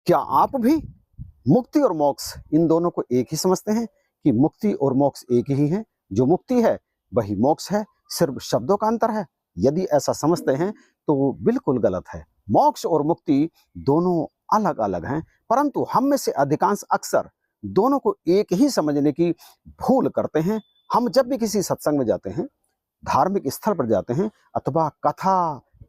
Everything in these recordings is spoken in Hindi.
क्या आप भी मुक्ति और मोक्ष इन दोनों को एक ही समझते हैं कि मुक्ति और मोक्ष एक ही हैं? जो मुक्ति है वही मोक्ष है, सिर्फ शब्दों का अंतर है। यदि ऐसा समझते हैं तो वो बिल्कुल गलत है। मोक्ष और मुक्ति दोनों अलग अलग हैं, परंतु हम में से अधिकांश अक्सर दोनों को एक ही समझने की भूल करते हैं। हम जब भी किसी सत्संग में जाते हैं, धार्मिक स्थल पर जाते हैं अथवा कथा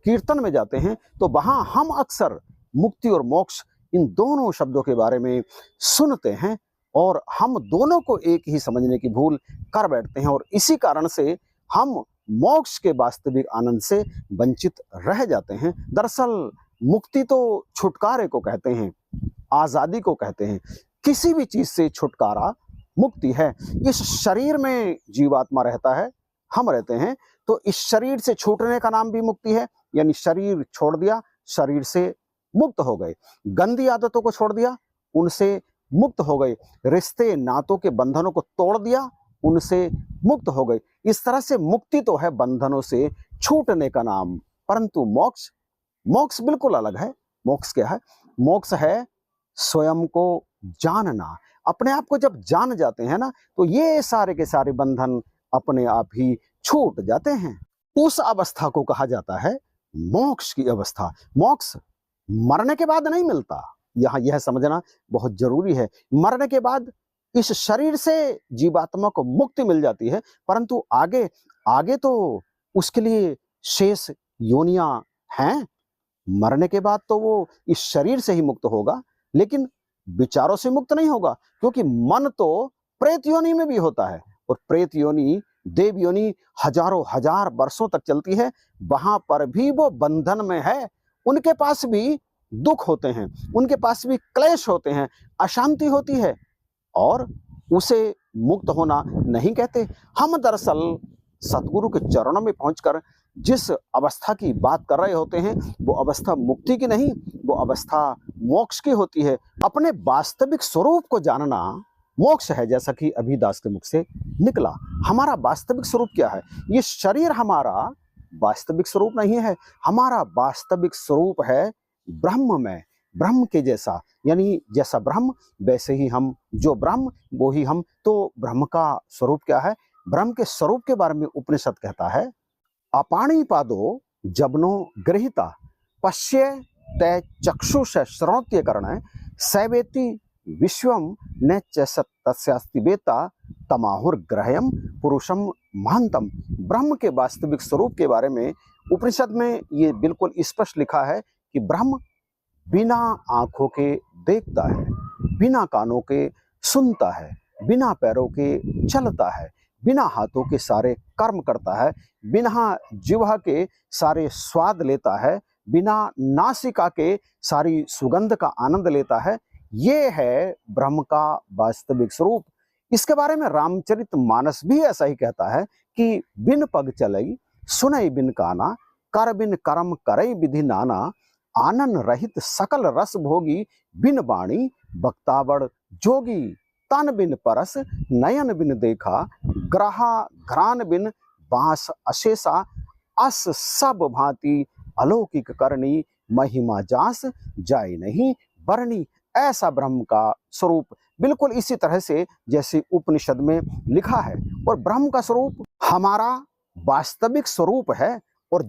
कीर्तन में जाते हैं, तो वहां हम अक्सर मुक्ति और मोक्ष इन दोनों शब्दों के बारे में सुनते हैं और हम दोनों को एक ही समझने की भूल कर बैठते हैं, और इसी कारण से हम मोक्ष के वास्तविक आनंद से वंचित रह जाते हैं। दरअसल मुक्ति तो छुटकारे को कहते हैं, आजादी को कहते हैं। किसी भी चीज से छुटकारा मुक्ति है। इस शरीर में जीवात्मा रहता है, हम रहते हैं, तो इस शरीर से छूटने का नाम भी मुक्ति है। यानी शरीर छोड़ दिया, शरीर से मुक्त हो गए। गंदी आदतों को छोड़ दिया, उनसे मुक्त हो गए। रिश्ते नातों के बंधनों को तोड़ दिया, उनसे मुक्त हो गए। इस तरह से मुक्ति तो है बंधनों से छूटने का नाम, परंतु मोक्ष, मोक्ष बिल्कुल अलग है। मोक्ष क्या है? मोक्ष है स्वयं को जानना। अपने आप को जब जान जाते हैं ना, तो ये सारे के सारे बंधन अपने आप ही छूट जाते हैं। उस अवस्था को कहा जाता है मोक्ष की अवस्था। मोक्ष मरने के बाद नहीं मिलता, यहाँ यह समझना बहुत जरूरी है। मरने के बाद इस शरीर से जीवात्मा को मुक्ति मिल जाती है, परंतु आगे आगे तो उसके लिए शेष योनियां हैं। मरने के बाद तो वो इस शरीर से ही मुक्त होगा, लेकिन विचारों से मुक्त नहीं होगा, क्योंकि मन तो प्रेत योनि में भी होता है, और प्रेत योनि, देव योनि हजारों हजार वर्षों तक चलती है। वहां पर भी वो बंधन में है। उनके पास भी दुख होते हैं, उनके पास भी क्लेश होते हैं, अशांति होती है, और उसे मुक्त होना नहीं कहते। हम दरअसल सतगुरु के चरणों में पहुंचकर जिस अवस्था की बात कर रहे होते हैं, वो अवस्था मुक्ति की नहीं, वो अवस्था मोक्ष की होती है। अपने वास्तविक स्वरूप को जानना मोक्ष है, जैसा कि अभी दास के मुख से निकला। हमारा वास्तविक स्वरूप क्या है? ये शरीर हमारा वास्तविक स्वरूप नहीं है। हमारा वास्तविक स्वरूप है ब्रह्म में, ब्रह्म के जैसा। यानी जैसा ब्रह्म वैसे ही हम, जो ब्रह्म वो ही हम। तो ब्रह्म का स्वरूप क्या है? ब्रह्म के स्वरूप के बारे में उपनिषद कहता है, अपाणिपादो जबनो गृहीता पश्य तय चक्षुष श्रोत्य कर्ण सैवेति विश्वम न तस्यास्ति वेता तमाहुर्ग्रहयम पुरुषम महांतम। ब्रह्म के वास्तविक स्वरूप के बारे में उपनिषद में ये बिल्कुल स्पष्ट लिखा है कि ब्रह्म बिना आंखों के देखता है, बिना कानों के सुनता है, बिना पैरों के चलता है, बिना हाथों के सारे कर्म करता है, बिना जिह्वा के सारे स्वाद लेता है, बिना नासिका के सारी सुगंध का आनंद लेता है। ये है ब्रह्म का वास्तविक स्वरूप। इसके बारे में रामचरितमानस भी ऐसा ही कहता है कि बिन पग चलई सुनई बिन काना कर बिन कर्म करई विधि नाना आनन रहित सकल रस भोगी बिन वाणी बक्तावड़ जोगी तन बिन परस नयन बिन देखा ग्रहा घ्राण बिन बांस अशेषा अस सब भांति अलौकिक करनी महिमा जास जाय नहीं बरनी। ऐसा ब्रह्म का स्वरूप बिल्कुल इसी तरह से जैसे उपनिषद में लिखा है। और ब्रह्म का स्वरूप हमारा वास्तविक स्वरूप है। और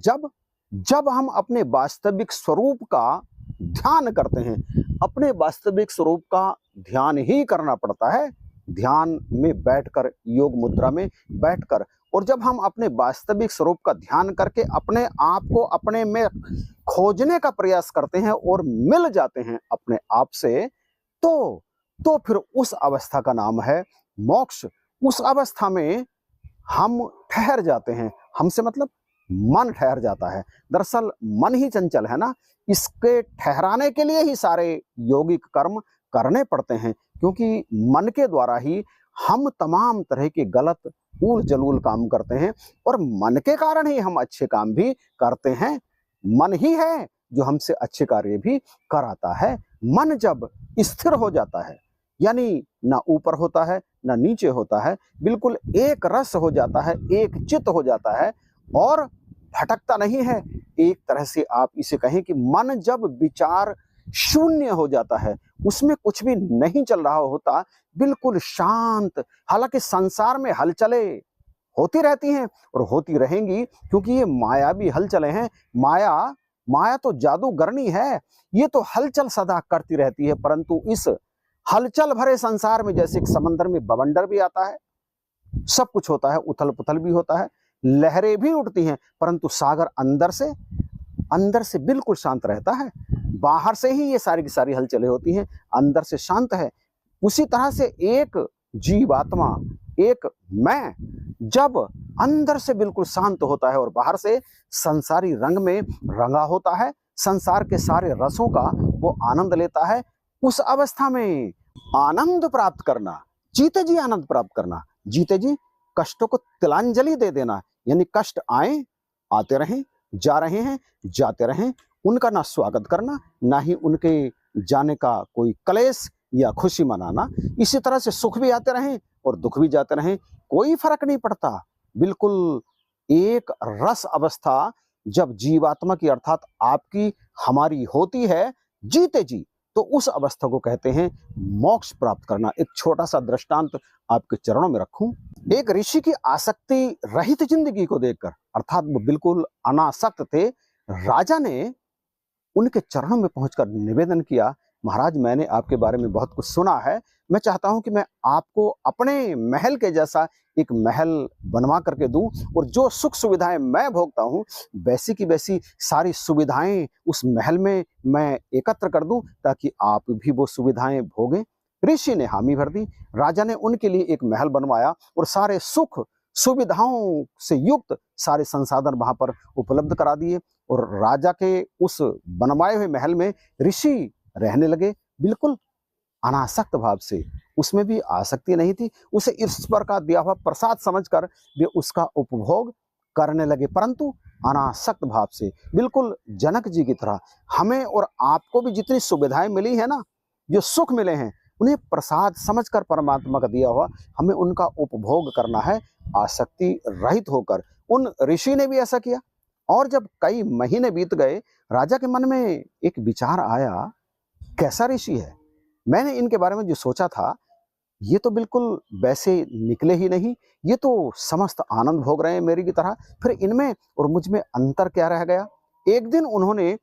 जब हम अपने वास्तविक स्वरूप का ध्यान करते हैं, अपने वास्तविक स्वरूप का ध्यान ही करना पड़ता है, ध्यान में बैठकर, योग मुद्रा में बैठकर। और जब हम अपने वास्तविक स्वरूप का ध्यान करके अपने आप को अपने में खोजने का प्रयास करते हैं और मिल जाते हैं अपने आप से, तो फिर उस अवस्था का नाम है मोक्ष। उस अवस्था में हम ठहर जाते हैं। हमसे मतलब मन ठहर जाता है। दरअसल मन ही चंचल है ना, इसके ठहराने के लिए ही सारे यौगिक कर्म करने पड़ते हैं, क्योंकि मन के द्वारा ही हम तमाम तरह के गलत ऊल जलूल काम करते हैं, और मन के कारण ही हम अच्छे काम भी करते हैं। मन ही है जो हमसे अच्छे कार्य भी कराता है। मन जब स्थिर हो जाता है, यानी ना ऊपर होता है ना नीचे होता है, बिल्कुल एक रस हो जाता है, एक चित्त हो जाता है और भटकता नहीं है। एक तरह से आप इसे कहें कि मन जब विचार शून्य हो जाता है, उसमें कुछ भी नहीं चल रहा होता, बिल्कुल शांत। हालांकि संसार में हलचलें होती रहती हैं और होती रहेंगी, क्योंकि ये मायावी हलचलें हैं। माया माया तो जादूगरनी है, ये तो हलचल सदा करती रहती है। परंतु इस हलचल भरे संसार में जैसे एक समंदर में बवंडर भी आता है, सब कुछ होता है, उथल पुथल भी होता है, लहरें भी उठती हैं, परंतु सागर अंदर से बिल्कुल शांत रहता है। बाहर से ही ये सारी की सारी हलचलें होती हैं, अंदर से शांत है। उसी तरह से एक जीवात्मा, एक मैं, जब अंदर से बिल्कुल शांत होता है और बाहर से संसारी रंग में रंगा होता है, संसार के सारे रसों का वो आनंद लेता है, उस अवस्था में आनंद प्राप्त करना, जीते जी आनंद प्राप्त करना, जीते जी कष्टों को तिलांजलि दे देना। यानी कष्ट आए, आते रहें, जा रहे हैं, जाते रहें, उनका ना स्वागत करना, ना ही उनके जाने का कोई क्लेश या खुशी मनाना। इसी तरह से सुख भी आते रहें और दुख भी जाते रहें, कोई फर्क नहीं पड़ता। बिल्कुल एक रस अवस्था जब जीवात्मा की अर्थात आपकी हमारी होती है जीते जी, तो उस अवस्था को कहते हैं मोक्ष प्राप्त करना। एक छोटा सा दृष्टांत आपके चरणों में रखूं। एक ऋषि की आसक्ति रहित जिंदगी को देखकर, अर्थात वो बिल्कुल अनासक्त थे, राजा ने उनके चरणों में पहुंचकर निवेदन किया, महाराज मैंने आपके बारे में बहुत कुछ सुना है, मैं चाहता हूं कि मैं आपको अपने महल के जैसा एक महल बनवा करके दूं, और जो सुख सुविधाएं मैं भोगता हूं वैसी की वैसी सारी सुविधाएं उस महल में मैं एकत्र कर दूं, ताकि आप भी वो सुविधाएं भोगें। ऋषि ने हामी भर दी। राजा ने उनके लिए एक महल बनवाया और सारे सुख सुविधाओं से युक्त सारे संसाधन वहां पर उपलब्ध करा दिए, और राजा के उस बनवाए हुए महल में ऋषि रहने लगे, बिल्कुल अनासक्त भाव से। उसमें भी आसक्ति नहीं थी, उसे ईश्वर का दिया हुआ प्रसाद समझकर वे उसका उपभोग करने लगे, परंतु अनासक्त भाव से, बिल्कुल जनक जी की तरह। हमें और आपको भी जितनी सुविधाएं मिली है ना, जो सुख मिले हैं, उन्हें प्रसाद समझकर परमात्मा का दिया हुआ हमें उनका उपभोग करना है, आसक्ति रहित होकर। उन ऋषि ने भी ऐसा किया। और जब कई महीने बीत गए, राजा के मन में एक विचार आया, कैसा ऋषि है, मैंने इनके बारे में जो सोचा था ये तो बिल्कुल वैसे निकले ही नहीं, ये तो समस्त आनंद भोग रहे हैं मेरी की तरह, फिर इनमें और मुझ में अंतर क्या रह गया। एक दिन उन्होंने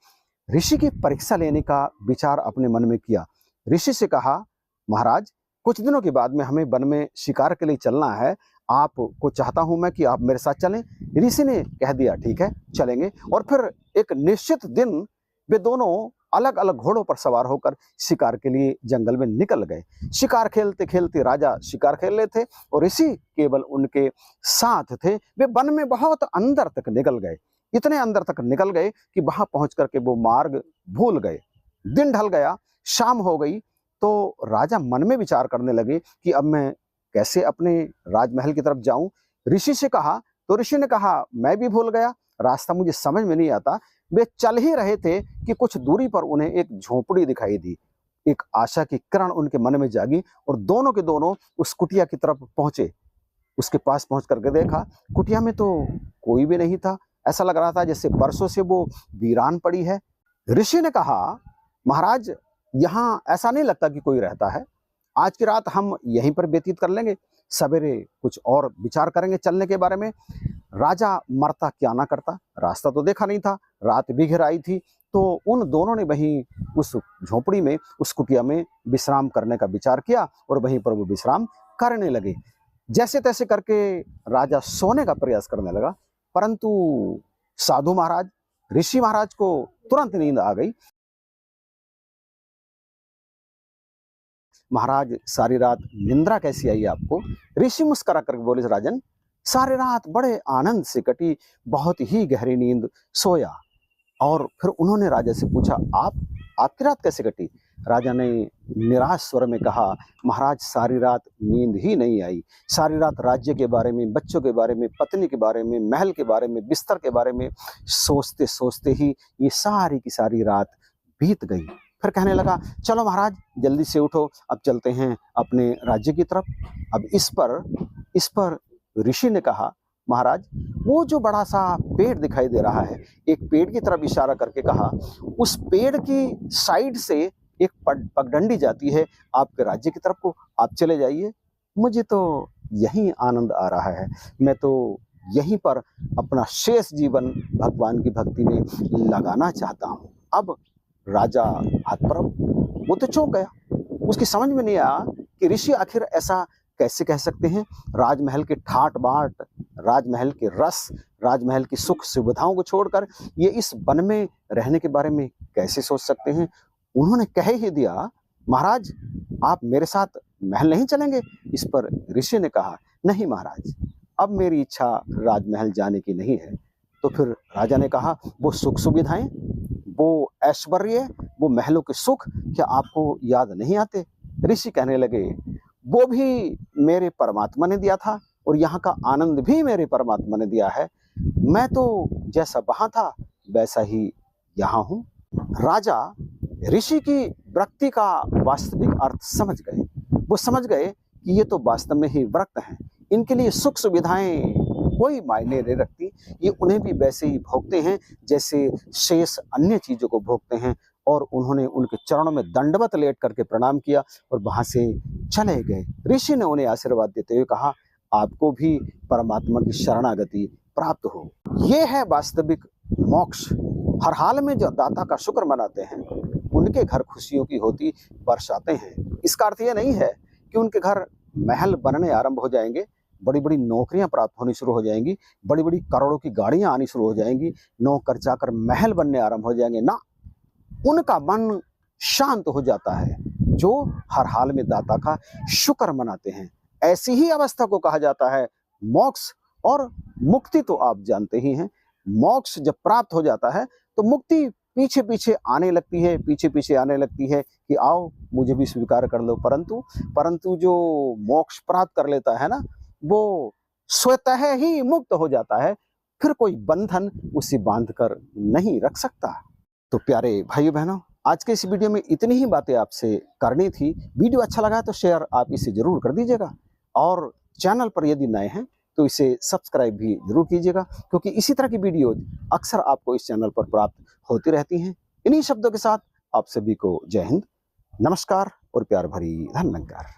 ऋषि की परीक्षा लेने का विचार अपने मन में किया। ऋषि से कहा, महाराज कुछ दिनों के बाद में हमें वन में शिकार के लिए चलना है, आपको चाहता हूं मैं कि आप मेरे साथ चलें। ऋषि ने कह दिया, ठीक है चलेंगे। और फिर एक निश्चित दिन वे दोनों अलग अलग घोड़ों पर सवार होकर शिकार के लिए जंगल में निकल गए। शिकार खेलते खेलते राजा शिकार खेल रहे थे और ऋषि केवल उनके साथ थे। वे वन में बहुत अंदर तक निकल गए, इतने अंदर तक निकल गए कि वहां पहुंच करके वो मार्ग भूल गए। दिन ढल गया, शाम हो गई, तो राजा मन में विचार करने लगे कि अब मैं कैसे अपने राजमहल की तरफ जाऊं। ऋषि से कहा, तो ऋषि ने कहा, मैं भी भूल गया, रास्ता मुझे समझ में नहीं आता। वे चल ही रहे थे कि कुछ दूरी पर उन्हें एक झोपड़ी दिखाई दी। एक आशा की किरण उनके मन में जागी और दोनों के दोनों उस कुटिया की तरफ पहुंचे। उसके पास पहुंच करके देखा, कुटिया में तो कोई भी नहीं था। ऐसा लग रहा था जैसे बरसों से वो वीरान पड़ी है। ऋषि ने कहा, महाराज यहाँ ऐसा नहीं लगता कि कोई रहता है, आज की रात हम यहीं पर व्यतीत कर लेंगे, सवेरे कुछ और विचार करेंगे चलने के बारे में। राजा मरता क्या ना करता, रास्ता तो देखा नहीं था, रात भी घिर आई थी, तो उन दोनों ने वहीं उस झोपड़ी में, उस कुटिया में विश्राम करने का विचार किया और वहीं पर वो विश्राम करने लगे। जैसे तैसे करके राजा सोने का प्रयास करने लगा, परंतु साधु महाराज, ऋषि महाराज को तुरंत नींद आ गई। महाराज सारी रात निंद्रा कैसी आई आपको? ऋषि मुस्कुरा करके बोले, राजन सारी रात बड़े आनंद से कटी, बहुत ही गहरी नींद सोया। और फिर उन्होंने राजा से पूछा, आपकी रात कैसे कटी? राजा ने निराश स्वर में कहा, महाराज सारी रात नींद ही नहीं आई, सारी रात राज्य के बारे में, बच्चों के बारे में, पत्नी के बारे में, महल के बारे में, बिस्तर के बारे में सोचते सोचते ही ये सारी की सारी रात बीत गई। फिर कहने लगा, चलो महाराज जल्दी से उठो, अब चलते हैं अपने राज्य की तरफ। अब इस पर ऋषि ने कहा, महाराज, वो जो बड़ा सा पेड़ दिखाई दे रहा है, एक पेड़ की तरफ इशारा करके कहा, उस पेड़ की साइड से एक पगडंडी जाती है आपके राज्य की तरफ को, आप चले जाइए। मुझे तो यही आनंद आ रहा है, मैं तो यहीं पर अपना शेष जीवन भगवान की भक्ति में लगाना चाहता हूँ। अब राजा हतप्रभ, वो तो चौंक गया, उसकी समझ में नहीं आया कि ऋषि आखिर ऐसा कैसे कह सकते हैं। राजमहल के ठाट बाट, राजमहल के रस, राजमहल की सुख सुविधाओं को छोड़कर ये इस वन में रहने के बारे में कैसे सोच सकते हैं। उन्होंने कह ही दिया, महाराज आप मेरे साथ महल नहीं चलेंगे। इस पर ऋषि ने कहा, नहीं महाराज, अब मेरी इच्छा राजमहल जाने की नहीं है। तो फिर राजा ने कहा, वो सुख सुविधाएं, वो ऐश्वर्य, वो महलों के सुख क्या आपको याद नहीं आते? ऋषि कहने लगे, वो भी मेरे परमात्मा ने दिया था और यहाँ का आनंद भी मेरे परमात्मा ने दिया है। मैं तो जैसा वहां था वैसा ही यहाँ हूँ। राजा ऋषि की वृत्ति का वास्तविक अर्थ समझ गए। वो समझ गए कि ये तो वास्तव में ही वृत्त हैं, इनके लिए सुख सुविधाएं कोई मायने नहीं रखती, ये उन्हें भी वैसे ही भोगते हैं जैसे शेष अन्य चीजों को भोगते हैं। और उन्होंने उनके चरणों में दंडवत लेट करके प्रणाम किया और वहां से चले गए। ऋषि ने उन्हें आशीर्वाद देते हुए कहा, आपको भी परमात्मा की शरणागति प्राप्त हो। ये है वास्तविक मोक्ष। हर हाल में जो दाता का शुक्र मनाते हैं, उनके घर खुशियों की होती बरसाते हैं। इसका अर्थ यह नहीं है कि उनके घर महल बनने आरंभ हो जाएंगे, बड़ी बड़ी नौकरियां प्राप्त होनी शुरू हो जाएंगी, बड़ी बड़ी करोड़ों की गाड़ियां आनी शुरू हो जाएंगी, नौकर चाकर महल बनने आरंभ हो जाएंगे। ना, उनका मन शांत हो जाता है जो हर हाल में दाता का शुक्र मनाते हैं। ऐसी ही अवस्था को कहा जाता है मोक्ष। और मुक्ति तो आप जानते ही हैं, मोक्ष जब प्राप्त हो जाता है तो मुक्ति पीछे पीछे आने लगती है, पीछे पीछे आने लगती है कि आओ मुझे भी स्वीकार कर लो। परंतु जो मोक्ष प्राप्त कर लेता है ना, वो स्वतः ही मुक्त हो जाता है, फिर कोई बंधन उसे बांध कर नहीं रख सकता। तो प्यारे भाइयों बहनों, आज के इस वीडियो में इतनी ही बातें आपसे करनी थी। वीडियो अच्छा लगा तो शेयर आप इसे जरूर कर दीजिएगा, और चैनल पर यदि नए हैं तो इसे सब्सक्राइब भी जरूर कीजिएगा, क्योंकि इसी तरह की वीडियोज अक्सर आपको इस चैनल पर प्राप्त होती रहती हैं। इन्हीं शब्दों के साथ आप सभी को जय हिंद, नमस्कार और प्यार भरी धन्यवाद।